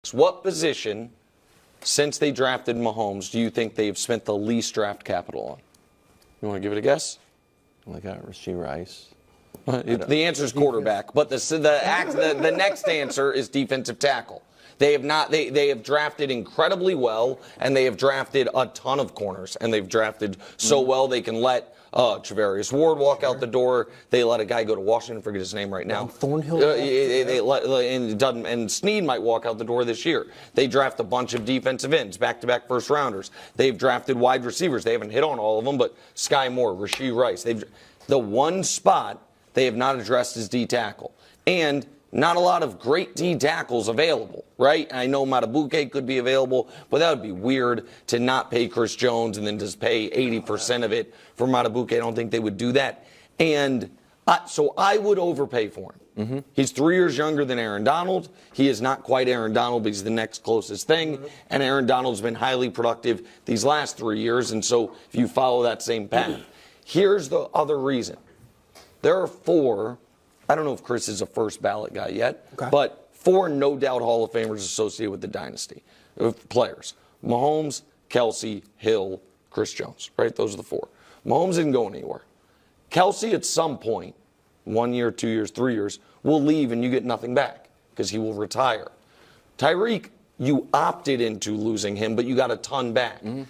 quarterbacks. What position, since they drafted Mahomes, do you think they've spent the least draft capital on? You want to give it a guess? They got Rashee Rice. The answer is quarterback, but the next answer is defensive tackle. They have drafted incredibly well, and they have drafted a ton of corners, and they've drafted so well they can let Travarius Ward walk out the door. They let a guy go to Washington, forget his name right now. Thornhill. And Snead might walk out the door this year. They draft a bunch of defensive ends, back-to-back first rounders. They've drafted wide receivers. They haven't hit on all of them, but Sky Moore, Rashee Rice. The one spot they have not addressed is D tackle. And not a lot of great D tackles available, right? I know Matabuke could be available, but that would be weird to not pay Chris Jones and then just pay 80% of it for Matabuke. I don't think they would do that. And so I would overpay for him. Mm-hmm. He's 3 years younger than Aaron Donald. He is not quite Aaron Donald, but he's the next closest thing. Mm-hmm. And Aaron Donald's been highly productive these last 3 years. And so if you follow that same path, here's the other reason. There are 4. I don't know if Chris is a first ballot guy yet, but 4 no doubt Hall of Famers associated with the dynasty of players. Mahomes, Kelsey, Hill, Chris Jones, right? Those are the 4. Mahomes isn't going anywhere. Kelsey at some point, 1 year, 2 years, 3 years, will leave and you get nothing back because he will retire. Tyreek, you opted into losing him, but you got a ton back. Mm-hmm.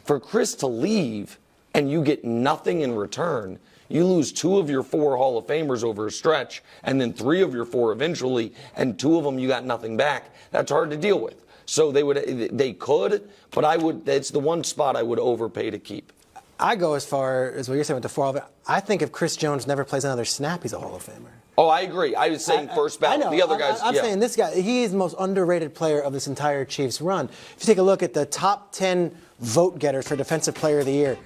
For Chris to leave and you get nothing in return, you lose 2 of your 4 Hall of Famers over a stretch, and then 3 of your 4 eventually, and 2 of them you got nothing back. That's hard to deal with. So they could, but it's the one spot I would overpay to keep. I go as far as what you're saying with the 4. I think if Chris Jones never plays another snap, he's a Hall of Famer. Oh, I agree. I was saying first ballot. I know. The other guys, I'm saying this guy, he is the most underrated player of this entire Chiefs run. If you take a look at the top 10 vote getters for Defensive Player of the Year,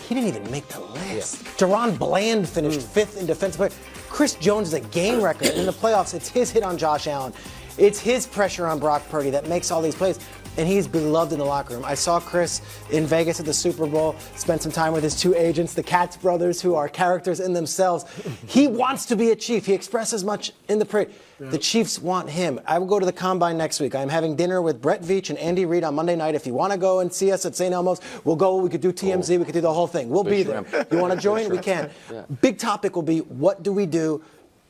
he didn't even make the list. Yeah. Deron Bland finished 5th in Defensive Player. Chris Jones is a game record. In the playoffs, it's his hit on Josh Allen. It's his pressure on Brock Purdy that makes all these plays. And he's beloved in the locker room. I saw Chris in Vegas at the Super Bowl, spent some time with his 2 agents, the Katz brothers, who are characters in themselves. He wants to be a Chief. He expresses much in the parade. The Chiefs want him. I will go to the Combine next week. I'm having dinner with Brett Veach and Andy Reid on Monday night. If you want to go and see us at St. Elmo's, we'll go. We could do TMZ. We could do the whole thing. We'll be there. You want to join? We can. Yeah. Big topic will be, what do we do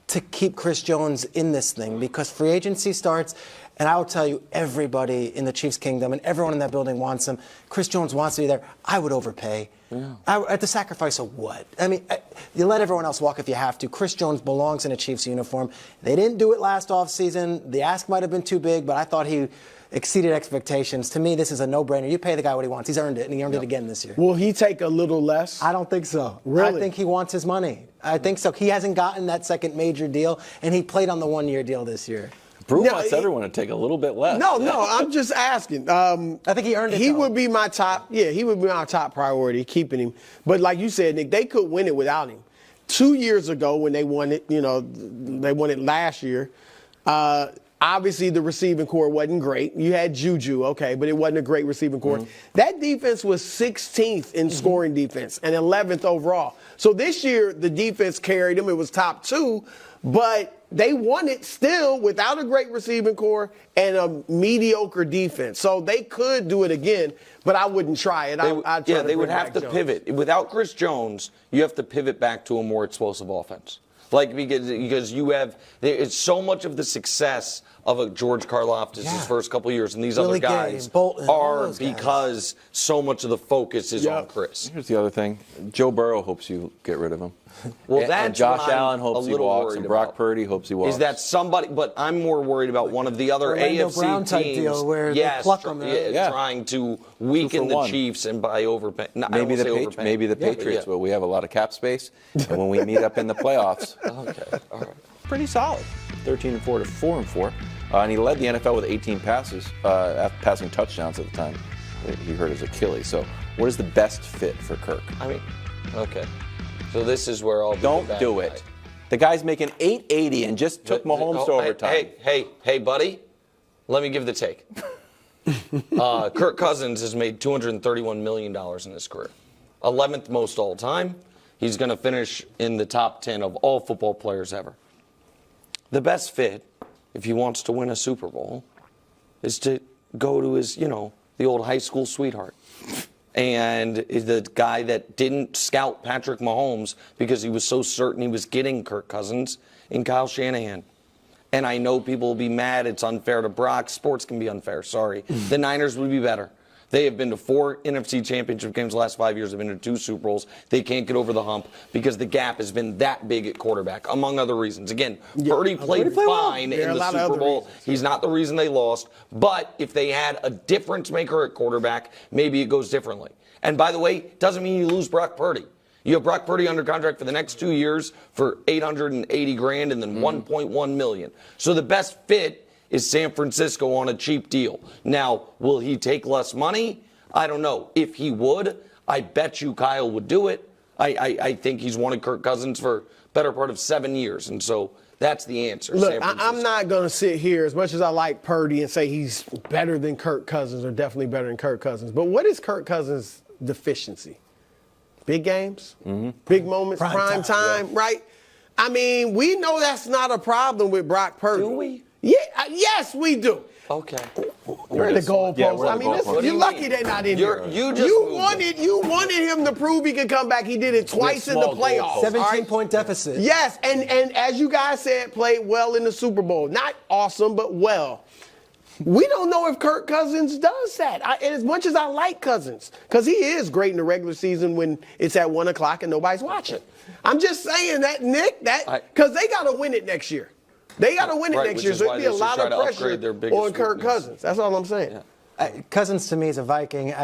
to keep Chris Jones in this thing? Because free agency starts, and I will tell you, everybody in the Chiefs kingdom and everyone in that building wants him. Chris Jones wants to be there. I would overpay. Yeah. At the sacrifice of what? I mean, you let everyone else walk if you have to. Chris Jones belongs in a Chiefs uniform. They didn't do it last offseason. The ask might have been too big, but I thought he exceeded expectations. To me, this is a no-brainer. You pay the guy what he wants. He's earned it, and he earned it again this year. Will he take a little less? I don't think so. Really? I think he wants his money. I think so. He hasn't gotten that second major deal, and he played on the 1-year deal this year. Brew wants everyone to take a little bit less. No, I'm just asking. I think he earned it. He would be my top. Yeah, he would be my top priority, keeping him. But like you said, Nick, they could win it without him. 2 years ago, when they won it, they won it last year. Obviously, the receiving core wasn't great. You had Juju, okay, but it wasn't a great receiving core. Mm-hmm. That defense was 16th in scoring defense and 11th overall. So this year, the defense carried them. It was top 2, but they won it still without a great receiving core and a mediocre defense. So they could do it again, but I wouldn't try it. They would have to pivot. Without Chris Jones, you have to pivot back to a more explosive offense. Because you have, it's so much of the success of a George Karlaftis his first couple years and these other guys are because so much of the focus is on Chris. Here's the other thing. Joe Burrow hopes you get rid of him. Well, that's and Josh Allen hopes he walks, and Brock Purdy hopes he walks. Is that somebody? But I'm more worried about one of the other AFC Brown type teams. Deal where they pluck them trying to weaken the Chiefs and by overpay. Maybe the Patriots, but we have a lot of cap space, and when we meet up in the playoffs, all right, pretty solid. 13-4 to 4-4, and he led the NFL with 18 passes, passing touchdowns at the time. He hurt his Achilles. So, what is the best fit for Kirk? Okay. So this is where I'll don't do it. The guy's making $880 and just took Mahomes to overtime. Hey, buddy, let me give the take. Kirk Cousins has made $231 million in his career, 11th most all time. He's going to finish in the top 10 of all football players ever. The best fit, if he wants to win a Super Bowl, is to go to his, the old high school sweetheart. And the guy that didn't scout Patrick Mahomes because he was so certain he was getting Kirk Cousins in Kyle Shanahan. And I know people will be mad. It's unfair to Brock. Sports can be unfair. Sorry. The Niners would be better. They have been to 4 NFC championship games the last 5 years. They've been to 2 Super Bowls. They can't get over the hump because the gap has been that big at quarterback, among other reasons. Again, Purdy played fine in the Super Bowl. He's not the reason they lost. But if they had a difference maker at quarterback, maybe it goes differently. And by the way, doesn't mean you lose Brock Purdy. You have Brock Purdy under contract for the next 2 years for $880,000 and then $1.1 million. So the best fit is San Francisco on a cheap deal. Now, will he take less money? I don't know. If he would, I bet you Kyle would do it. I think he's wanted Kirk Cousins for better part of 7 years, and so that's the answer. Look, I'm not going to sit here, as much as I like Purdy, and say he's better than Kirk Cousins or definitely better than Kirk Cousins. But what is Kirk Cousins' deficiency? Big games, big moments, prime time, right? I mean, we know that's not a problem with Brock Purdy. Do we? Yeah, yes, we do. Okay. You're in the goalpost. Yeah, we're I in the mean, goalpost. you're lucky they're not in here. You wanted him to prove he could come back. He did it twice in the playoffs. 17-point deficit. Yes, and as you guys said, played well in the Super Bowl. Not awesome, but well. We don't know if Kirk Cousins does that. And as much as I like Cousins, because he is great in the regular season when it's at 1 o'clock and nobody's watching. I'm just saying that, Nick, because they got to win it next year. They got to win it next year, so it'd be a lot of pressure on Kirk Cousins. That's all I'm saying. Yeah. Cousins to me is a Viking.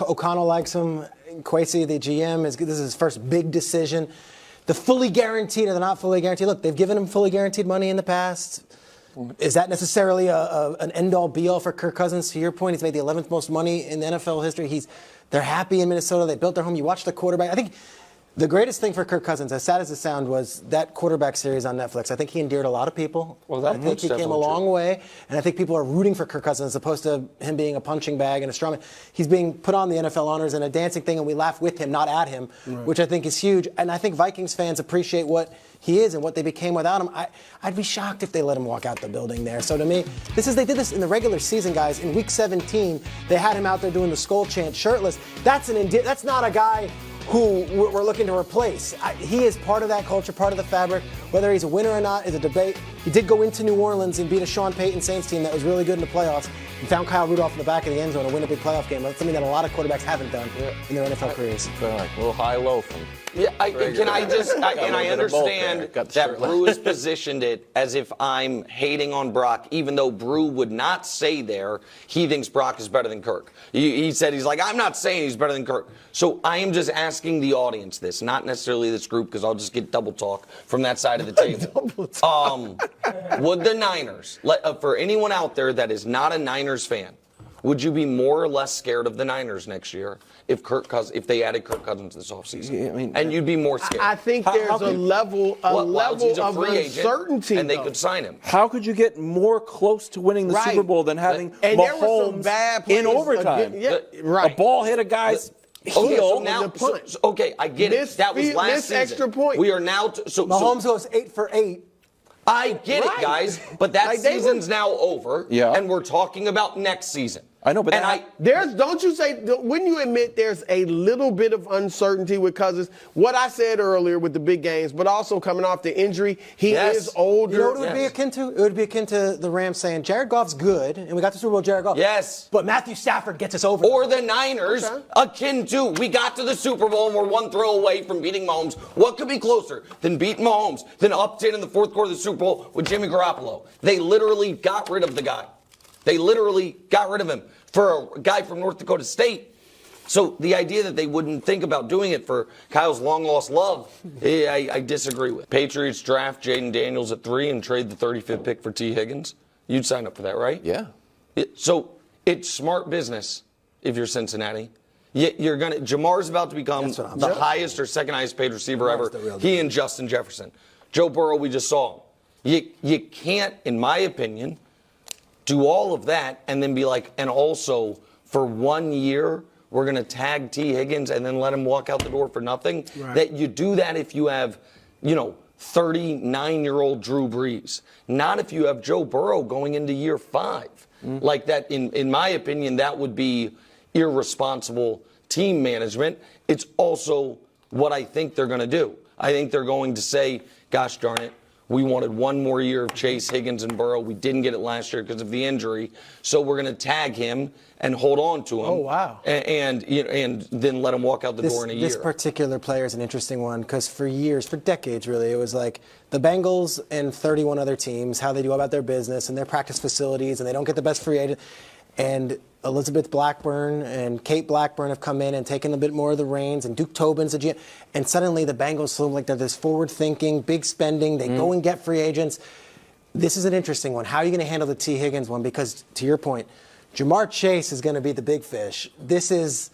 O'Connell likes him. Kwesi, the GM, this is his first big decision. The fully guaranteed or the not fully guaranteed. Look, they've given him fully guaranteed money in the past. Is that necessarily an end-all, be-all for Kirk Cousins? To your point, he's made the 11th most money in the NFL history. They're happy in Minnesota. They built their home. You watch the quarterback. I think the greatest thing for Kirk Cousins, as sad as it sounds, was that quarterback series on Netflix. I think he endeared a lot of people. Well, I think he came a long way, and I think people are rooting for Kirk Cousins as opposed to him being a punching bag and a strawman. He's being put on the NFL honors and a dancing thing, and we laugh with him, not at him, which I think is huge. And I think Vikings fans appreciate what he is and what they became without him. I'd be shocked if they let him walk out the building there. So to me, they did this in the regular season, guys. In Week 17, they had him out there doing the skull chant shirtless. That's not a guy who we're looking to replace. He is part of that culture, part of the fabric. Whether he's a winner or not is a debate. He did go into New Orleans and beat a Sean Payton Saints team that was really good in the playoffs and found Kyle Rudolph in the back of the end zone to win a big playoff game. That's something that a lot of quarterbacks haven't done in their NFL careers. Like a little high-low from. Yeah, I understand that Brew has positioned it as if I'm hating on Brock, even though Brew would not say there he thinks Brock is better than Kirk. He said he's like, I'm not saying he's better than Kirk. So I am just asking the audience this, not necessarily this group, because I'll just get double talk from that side of the table. Would the Niners, for anyone out there that is not a Niners fan, would you be more or less scared of the Niners next year if they added Kirk Cousins this offseason? Yeah, I mean, and you'd be more scared. I think there's a level of uncertainty. And they could sign him. How could you get more close to winning the Super Bowl than having Mahomes in overtime? A ball hit a guy's heel. Okay, I get it. That was last season. Extra point. We are now. Mahomes goes 8 for 8. I get it, guys, but that season's now over, and we're talking about next season. I know, but wouldn't you admit there's a little bit of uncertainty with Cousins? What I said earlier with the big games, but also coming off the injury, he is older. You know what it would be akin to? It would be akin to the Rams saying, Jared Goff's good, and we got the Super Bowl, Jared Goff. Yes. But Matthew Stafford gets us over. Or the Niners, akin to, we got to the Super Bowl and we're one throw away from beating Mahomes. What could be closer than beating Mahomes, than up 10 in the fourth quarter of the Super Bowl with Jimmy Garoppolo? They literally got rid of the guy. They literally got rid of him for a guy from North Dakota State. So the idea that they wouldn't think about doing it for Kyle's long-lost love, I disagree with. Patriots draft Jaden Daniels at 3 and trade the 35th pick for T. Higgins. You'd sign up for that, right? Yeah. So it's smart business if you're Cincinnati. Jamar's about to become the highest or second highest paid receiver ever. He and Justin Jefferson. Joe Burrow, we just saw him. You can't, in my opinion, do all of that and then be like, and also for 1 year, we're going to tag T. Higgins and then let him walk out the door for nothing. Right. That you do that if you have, 39-year-old Drew Brees. Not if you have Joe Burrow going into year 5. Like that, in my opinion, that would be irresponsible team management. It's also what I think they're going to do. I think they're going to say, gosh darn it, we wanted one more year of Chase, Higgins, and Burrow. We didn't get it last year because of the injury. So we're going to tag him and hold on to him. Oh, wow. And then let him walk out the door in a year. This particular player is an interesting one because for years, for decades really, it was like the Bengals and 31 other teams, how they do about their business and their practice facilities, and they don't get the best free agent. And Elizabeth Blackburn and Kate Blackburn have come in and taken a bit more of the reins, and Duke Tobin's a GM. And suddenly the Bengals seem like they're this forward-thinking, big spending. They go and get free agents. This is an interesting one. How are you going to handle the T. Higgins one? Because, to your point, Jamar Chase is going to be the big fish. This is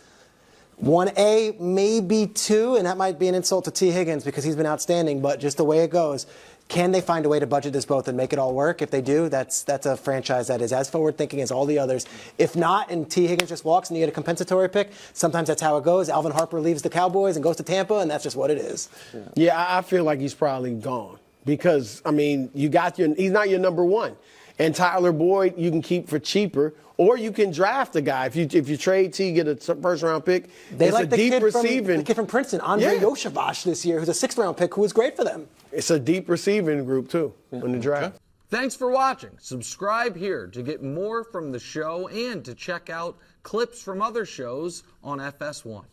1A, maybe 2, and that might be an insult to T. Higgins because he's been outstanding, but just the way it goes. Can they find a way to budget this both and make it all work? If they do, that's a franchise that is as forward-thinking as all the others. If not, and T. Higgins just walks and you get a compensatory pick, sometimes that's how it goes. Alvin Harper leaves the Cowboys and goes to Tampa, and that's just what it is. Yeah, I feel like he's probably gone because, I mean, he's not your number one. And Tyler Boyd, you can keep for cheaper, or you can draft a guy. If you trade T, get a first-round pick. They it's like a the deep kid receiving. the kid from Princeton, Andre Yoshavash this year, who's a 6th-round pick who was great for them. It's a deep receiving group, too, in the draft. Okay. Thanks for watching. Subscribe here to get more from the show and to check out clips from other shows on FS1.